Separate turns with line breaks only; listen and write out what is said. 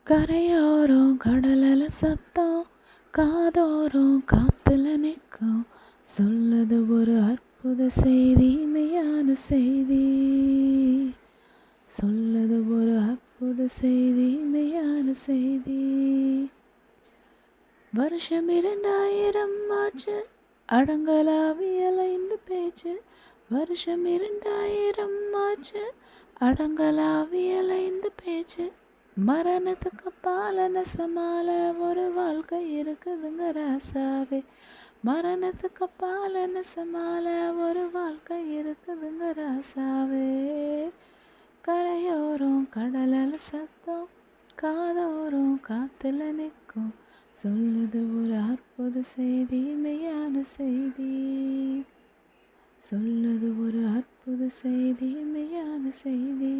கரையோரம் கடலல சத்தம் காதோரம் காத்துல நிற்கும் சொல்லுது ஒரு அற்புத செய்தி மெய்யான செய்தி சொல்லுது ஒரு அற்புத செய்தி மெய்யான செய்தி வருஷம் 2000 ஆச்சு அடங்கலாவியலைந்து பேச்சு வருஷம் 2000 ஆச்சு அடங்கலாவியலைந்து பேச்சு மரணத்துக்கு பாலன சமால ஒரு வாழ்க்கை இருக்குதுங்க ராசாவே மரணத்துக்கு பாலன சமால ஒரு வாழ்க்கை இருக்குதுங்க ராசாவே கரையோரம் கடலல சத்தம் காதோரம் காத்துல நிற்கும் சொல்லுது ஒரு அற்புத செய்தி மெய்யான செய்தி சொல்லுது ஒரு அற்புத செய்தி மெய்யான செய்தி